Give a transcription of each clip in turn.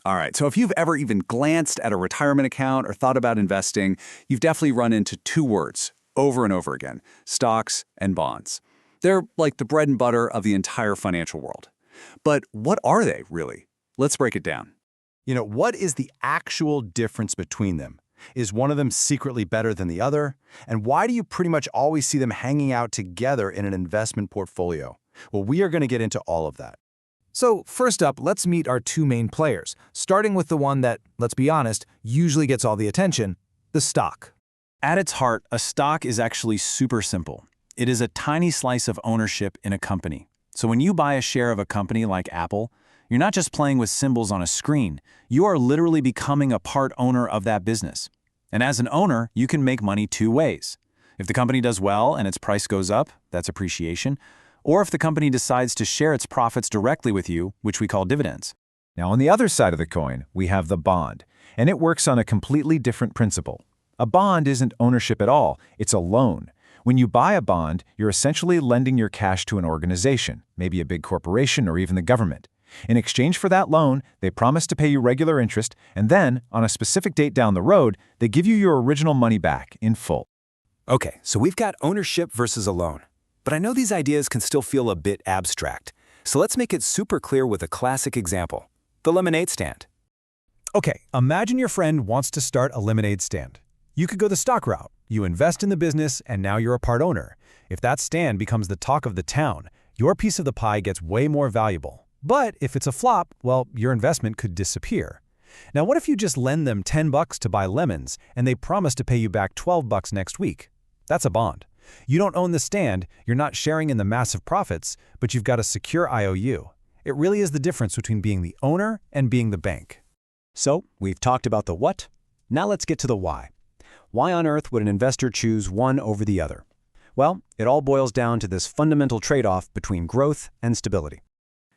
All right, so if you've ever even glanced at a retirement account or thought about investing, you've definitely run into two words over and over again: stocks and bonds. They're like the bread and butter of the entire financial world. But what are they, really? Let's break it down. What is the actual difference between them? Is one of them secretly better than the other? And why do you pretty much always see them hanging out together in an investment portfolio? Well, we are going to get into all of that. So first up, let's meet our two main players, starting with the one that, let's be honest, usually gets all the attention, the stock. At its heart, a stock is actually super simple. It is a tiny slice of ownership in a company. So when you buy a share of a company like Apple, you're not just playing with symbols on a screen. You are literally becoming a part owner of that business. And as an owner, you can make money two ways. If the company does well and its price goes up, that's appreciation. Or if the company decides to share its profits directly with you, which we call dividends. Now, on the other side of the coin, we have the bond, and it works on a completely different principle. A bond isn't ownership at all, it's a loan. When you buy a bond, you're essentially lending your cash to an organization, maybe a big corporation or even the government. In exchange for that loan, they promise to pay you regular interest, and then, on a specific date down the road, they give you your original money back in full. Okay, so we've got ownership versus a loan. But I know these ideas can still feel a bit abstract. So let's make it super clear with a classic example: the lemonade stand. Okay, imagine your friend wants to start a lemonade stand. You could go the stock route. You invest in the business, and now you're a part owner. If that stand becomes the talk of the town, your piece of the pie gets way more valuable. But if it's a flop, well, your investment could disappear. Now, what if you just lend them $10 to buy lemons, and they promise to pay you back $12 next week? That's a bond. You don't own the stand, you're not sharing in the massive profits, but you've got a secure IOU. It really is the difference between being the owner and being the bank. So, we've talked about the what. Now let's get to the why. Why on earth would an investor choose one over the other? Well, it all boils down to this fundamental trade-off between growth and stability.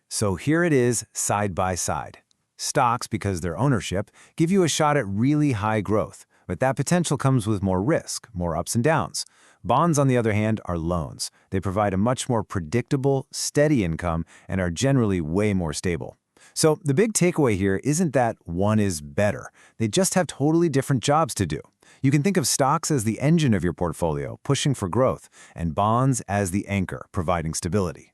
So here it is, side by side. Stocks, because their ownership, give you a shot at really high growth, but that potential comes with more risk, more ups and downs. Bonds, on the other hand, are loans. They provide a much more predictable, steady income and are generally way more stable. So the big takeaway here isn't that one is better. They just have totally different jobs to do. You can think of stocks as the engine of your portfolio, pushing for growth, and bonds as the anchor, providing stability.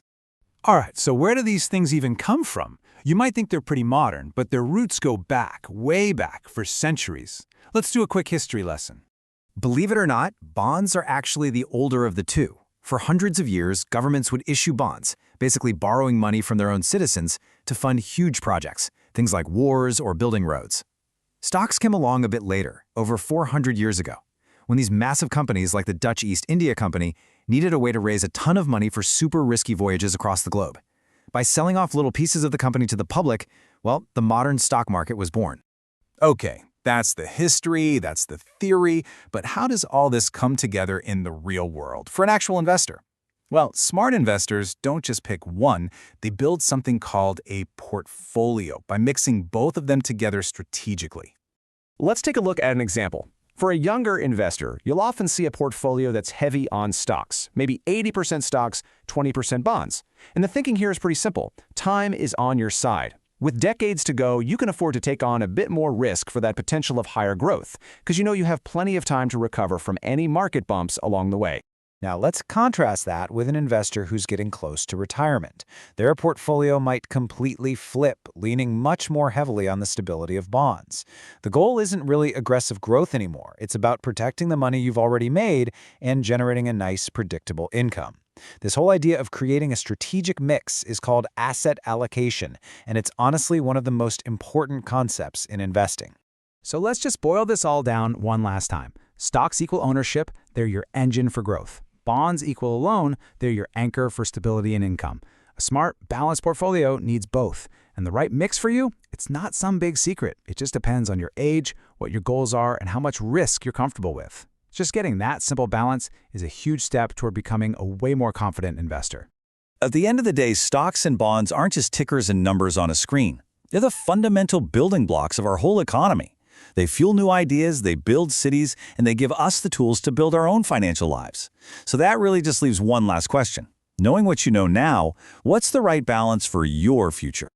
All right, so where do these things even come from? You might think they're pretty modern, but their roots go back, way back, for centuries. Let's do a quick history lesson. Believe it or not, bonds are actually the older of the two. For hundreds of years, governments would issue bonds, basically borrowing money from their own citizens to fund huge projects, things like wars or building roads. Stocks came along a bit later, over 400 years ago, when these massive companies like the Dutch East India Company needed a way to raise a ton of money for super risky voyages across the globe. By selling off little pieces of the company to the public, well, the modern stock market was born. Okay, that's the history, that's the theory, but how does all this come together in the real world for an actual investor? Well, smart investors don't just pick one, they build something called a portfolio by mixing both of them together strategically. Let's take a look at an example. For a younger investor, you'll often see a portfolio that's heavy on stocks, maybe 80% stocks, 20% bonds. And the thinking here is pretty simple. Time is on your side. With decades to go, you can afford to take on a bit more risk for that potential of higher growth, because you know you have plenty of time to recover from any market bumps along the way. Now let's contrast that with an investor who's getting close to retirement. Their portfolio might completely flip, leaning much more heavily on the stability of bonds. The goal isn't really aggressive growth anymore. It's about protecting the money you've already made and generating a nice, predictable income. This whole idea of creating a strategic mix is called asset allocation, and it's honestly one of the most important concepts in investing. So let's just boil this all down one last time. Stocks equal ownership, they're your engine for growth. Bonds equal a loan, they're your anchor for stability and income. A smart, balanced portfolio needs both. And the right mix for you, it's not some big secret. It just depends on your age, what your goals are, and how much risk you're comfortable with. Just getting that simple balance is a huge step toward becoming a way more confident investor. At the end of the day, stocks and bonds aren't just tickers and numbers on a screen. They're the fundamental building blocks of our whole economy. They fuel new ideas, they build cities, and they give us the tools to build our own financial lives. So that really just leaves one last question. Knowing what you know now, what's the right balance for your future?